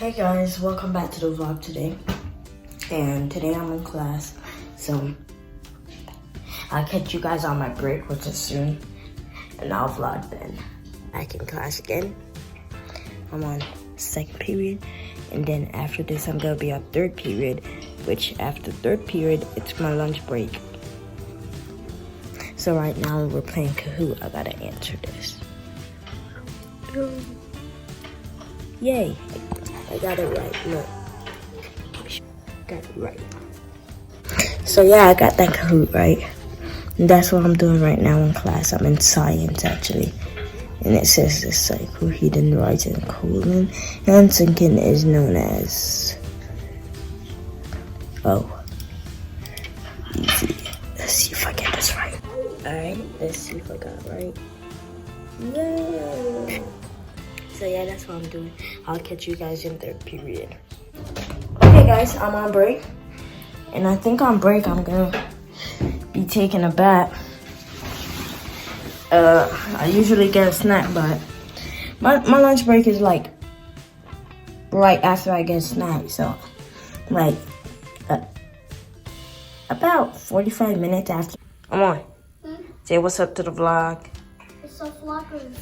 Hey guys, welcome back to the vlog today. And today I'm in class, so I'll catch you guys on my break, which is soon, and I'll vlog then. Back in class again. I'm on second period, and then after this I'm gonna be on third period, which after third period it's my lunch break. So right now we're playing Kahoot. I gotta answer this. Yay! I got it right. Look, got it right. So yeah, I got that Kahoot right. And that's what I'm doing right now in class. I'm in science actually. And it says the cycle heating, rising, cooling, and sinking is known as... Oh. Easy. Let's see if I get this right. Alright, let's see if I got it right. Yay! So yeah, that's what I'm doing. I'll catch you guys in third period. Okay guys, I'm on break. And I think on break I'm gonna be taking a bath. I usually get a snack, but my lunch break is like right after I get a snack. So like about 45 minutes after. Come on. Say what's up to the vlog. What's up, vloggers?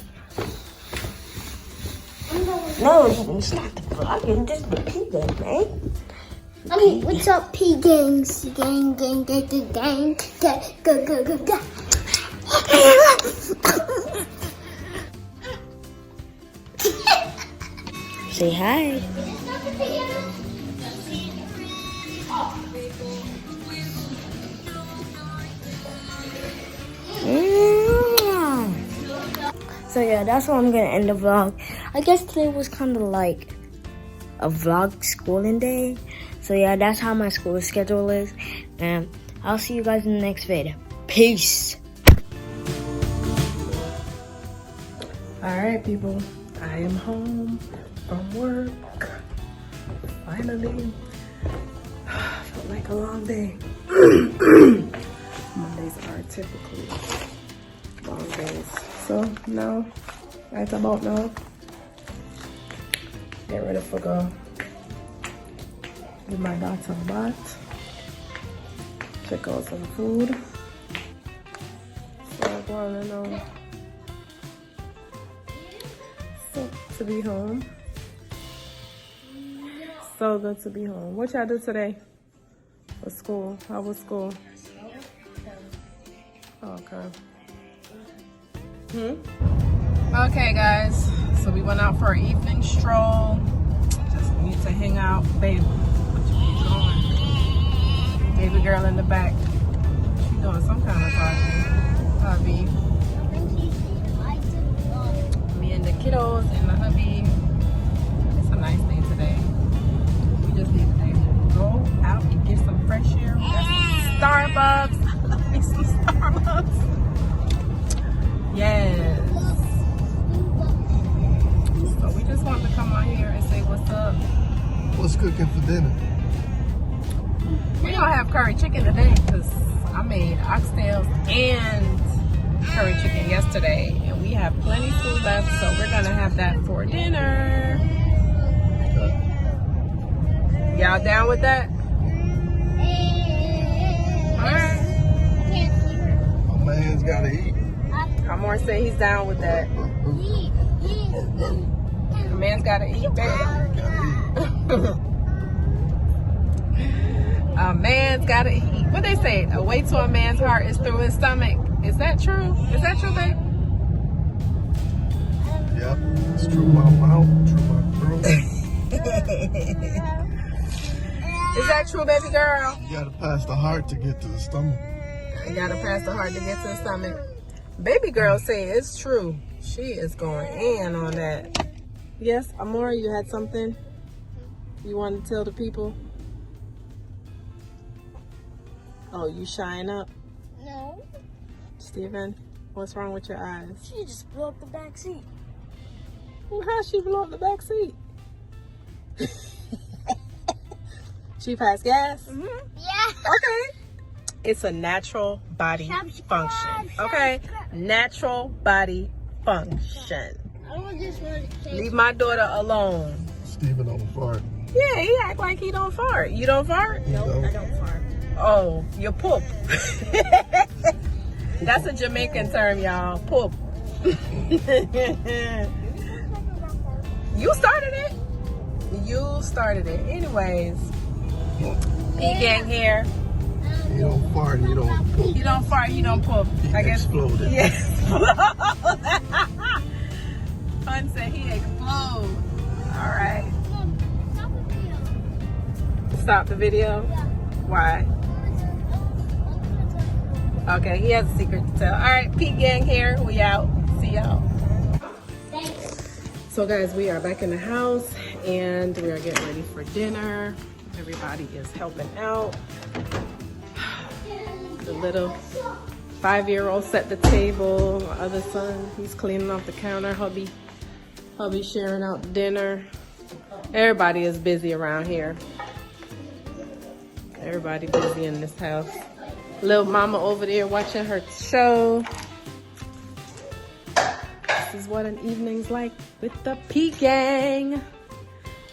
No, it's not the vlogging, just the P gang, man. I mean, what's up, P gangs? Gang, gang, gang, gang, gang, go, go, go, go. Say hi. So yeah, that's where I'm gonna end the vlog. I guess today was kind of like a vlog schooling day. So yeah, that's how my school schedule is. And I'll see you guys in the next video. Peace. Alright people, I am home from work. Finally. Felt like a long day. Mondays are typically long days. So now, right about now, get ready for go. Give my daughter a bath. Check out some food. So I'm going to so to be home. So good to be home. What y'all do today for school? How was school? Okay. Okay, guys. So we went out for an evening stroll. Just need to hang out, baby. What you doing? Baby girl in the back. She doing some kind of hobby. Me and the kiddos and the hubby. It's a nice day today. We just need to go out and get some fresh air. We got some Starbucks. I love me some Starbucks. Yes. So we just wanted to come on here and say what's up. What's cooking for dinner? We don't have curry chicken today because I made oxtails and curry chicken yesterday. And we have plenty food left, so we're going to have that for dinner. Y'all down with that? Alright. My man's gotta eat. Amor say he's down with that. The man's gotta eat, baby. A man's gotta eat. What they say? A way to a man's heart is through his stomach. Is that true? Is that true, babe? Yep. It's true my mouth, true my throat. Is that true, baby girl? You gotta pass the heart to get to the stomach. You gotta pass the heart to get to the stomach. Baby girl say it's true. She is going in on that. Yes, Amora, you had something you wanted to tell the people? Oh, you shying up? No. Steven, what's wrong with your eyes? She just blew up the back seat. Well, how'd she blow up the back seat? She passed gas? Yeah. Okay. It's a natural body function. Okay? Natural body function. I just want to Leave my daughter alone. Steven don't fart. Yeah, he act like he don't fart. You don't fart? No, I don't fart. Oh, you poop. That's a Jamaican term, y'all. Poop. You started it. You started it. Anyways, P-Gang here. You don't fart and you don't poop. You don't fart, you don't poop. He I guess. exploded. Yes. Fun said he explode. All right. Stop the video? Why? Okay, he has a secret to tell. All right, P-Gang here. We out. See y'all. So guys, we are back in the house and we are getting ready for dinner. Everybody is helping out. The little 5-year-old set the table. My other son, he's cleaning off the counter. Hubby sharing out dinner. Everybody is busy around here. Everybody busy in this house. Little mama over there watching her show. This is what an evening's like with the P-Gang.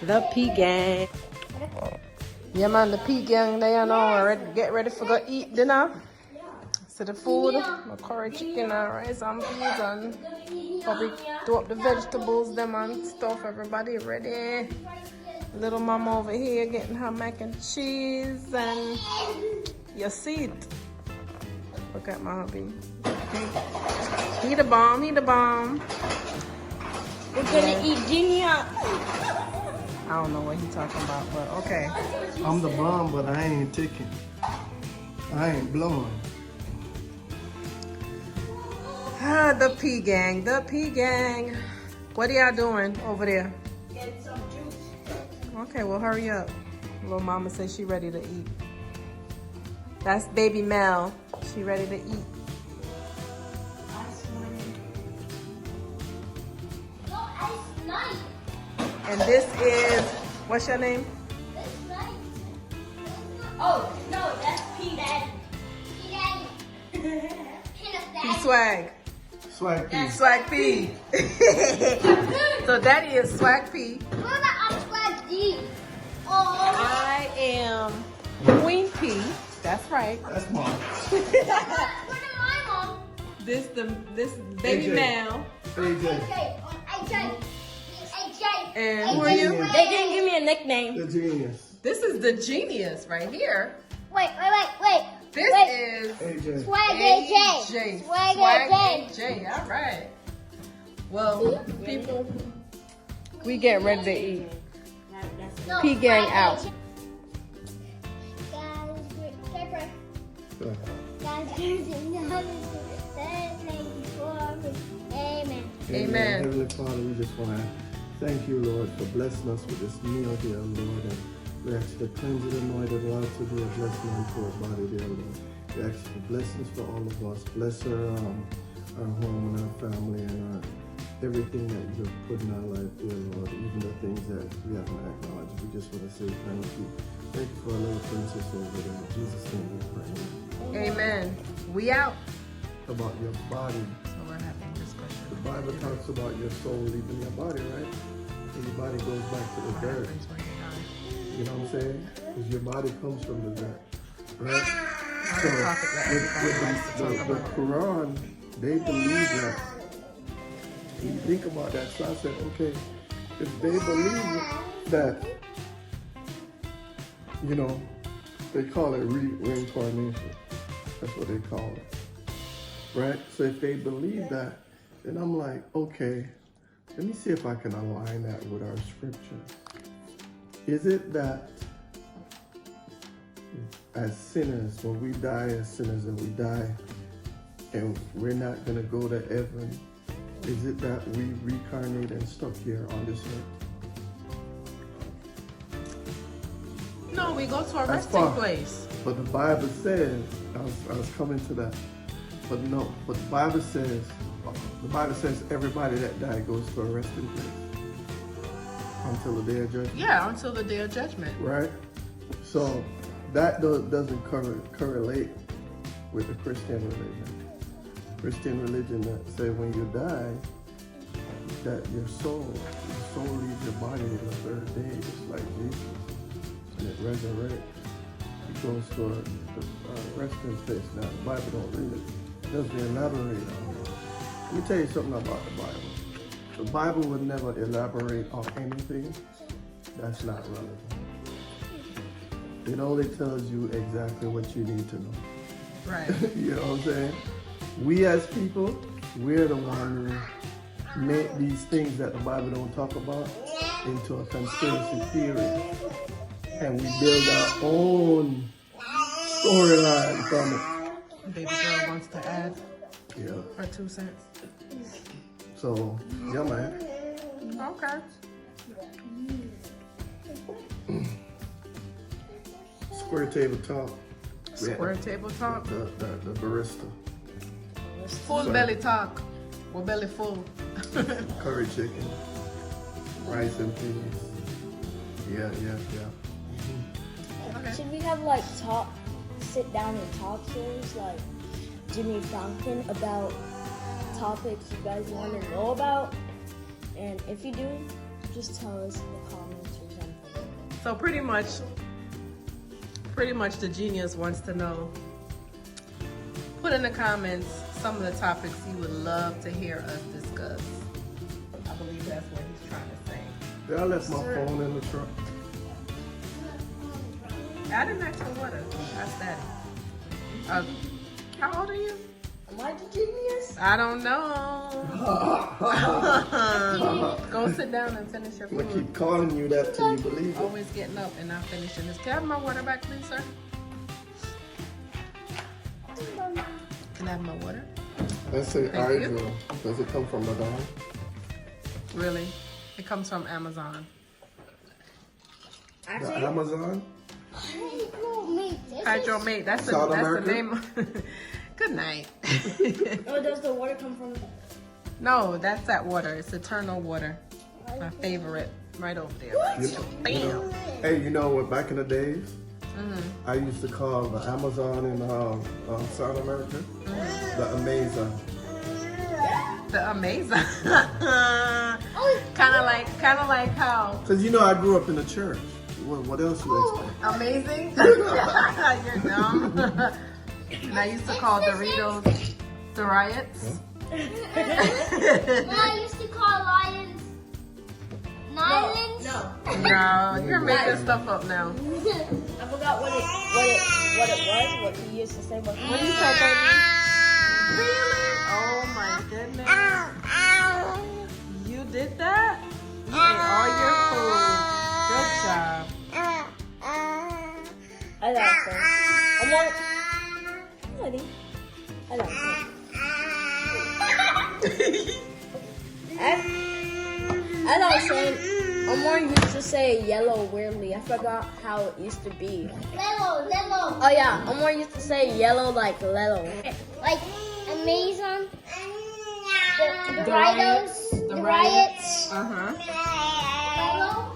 The P-Gang. Yeah man, the P-Gang, they are now get ready for go eat dinner. So the food, my curry chicken and rice and peas and probably do up the vegetables, them and stuff. Everybody ready. Little mama over here getting her mac and cheese and you see it. Look at my hubby. He the bomb, he the bomb. We're gonna eat Junior. I don't know what he's talking about, but okay. I'm the bomb, but I ain't ticking. I ain't blowing. Ah, the P-Gang, the P-Gang. What are y'all doing over there? Get some juice. Okay, well hurry up. Little mama says she ready to eat. That's baby Mel. She ready to eat. And this is, what's your name? Oh, no, that's P-Daddy. P-Swag. Swag piece. Swag P. So daddy is Swag P. I am Queen P. That's right. That's mom. This baby AJ. Mel. AJ. And who are you? They didn't give me a nickname. The genius. This is the genius right here. Wait. This is AJ. Swag AJ. AJ. Swag Swag AJ. All right. Well, people, we get ready to eat. P-Gang out. Amen. Amen. Heavenly Father, we just want to thank you, Lord, for blessing us with this meal, dear Lord. And we ask you to cleanse it, anoint it, allow it to be a blessing unto our body, dear Lord. We ask you for blessings for all of us. Bless our home and our family and everything that you've put in our life, dear Lord. Even the things that we haven't acknowledged. We just want to say thank you. Thank you for our little princess over there. In Jesus' name we pray. Amen. We out. About your body. So we're having discussion. The Bible talks about your soul leaving your body, right? And your body goes back to the dirt. You know what I'm saying? Because your body comes from the dirt, right? So with the Quran, they believe that. When you think about that, so I said, okay, if they believe that, you know, they call it reincarnation. That's what they call it. Right? So if they believe that, then I'm like, okay, let me see if I can align that with our scripture. Is it that as sinners, when we die as sinners and we die and we're not going to go to heaven, is it that we reincarnate and stuck here on this earth? No, we go to a That's resting fine. place. But the Bible says, I was coming to that. But no, but the Bible says everybody that died goes to a resting place until the day of judgment. Yeah, until the day of judgment. Right? So that doesn't correlate with the Christian religion. Christian religion that say when you die, that your soul soul leaves your body in the third day, just like Jesus, and it resurrects. It goes to the resting place. Now, the Bible don't really doesn't elaborate on it. Let me tell you something about the Bible. The Bible would never elaborate on anything that's not relevant. It only tells you exactly what you need to know. Right. You know what I'm saying? We as people, we're the one who make these things that the Bible don't talk about into a conspiracy theory. And we build our own storyline from it. Baby girl wants to add Yeah. her 2 cents. So, yeah, man. Okay. Square table talk. Square table talk. The barista. Full Sorry. belly talk. We're belly full. Curry chicken. Rice and peas. Yeah. Okay. Should we have like sit down and talk shows like Jimmy Fallon about topics you guys want to know about? And if you do, just tell us in the comments or something. So pretty much the genius wants to know, put in the comments some of the topics you would love to hear us discuss. I believe that's what he's trying to say. Yeah, I left my phone in the truck. I didn't ask for water. That's Daddy. How old are you? Am I the genius? I don't know. Go sit down and finish your I'm gonna food. keep calling you that till you believe it. Always getting up and not finishing this. Can I have my water back, please, sir? Can I have my water? Let's say Thank you. Idol. Does it come from Madonna? Really? It comes from Amazon. The Amazon? Hydromate. That's South the America? name. Good night. Or does the water come from? No, that's that water. It's eternal water. My favorite. Right over there. Bam. Hey, you know what? Back in the days, I used to call the Amazon in South America the Amazon. The Amazon. kind of like how Cause you know I grew up in the church. What else you expect? amazing. You're dumb. And I used to call Doritos the riots. I used to call lions Nylons. No, you're making stuff up now. I forgot what it was. What he used to say. What What do you say, baby? Really? Oh my goodness. You did that? You ate all your food. Good job. I like that. I'm like, honey, I like that. As I was saying, I'm more used to say yellow weirdly. I forgot how it used to be. Lelo. Oh yeah, I'm more used to say yellow like Lelo. Like Amazon. The The riots. riots. The riots. Uh-huh. Lelo.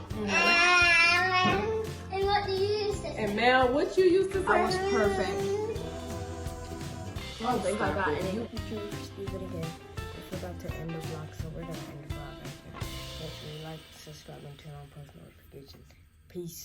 And what do you use to say? And Mel, what you used to say? I was perfect. I don't think I got any. You leave it again. I forgot to end the vlog, so we're gonna end the vlog right here. Make sure you like, subscribe, and turn on post notifications. Peace.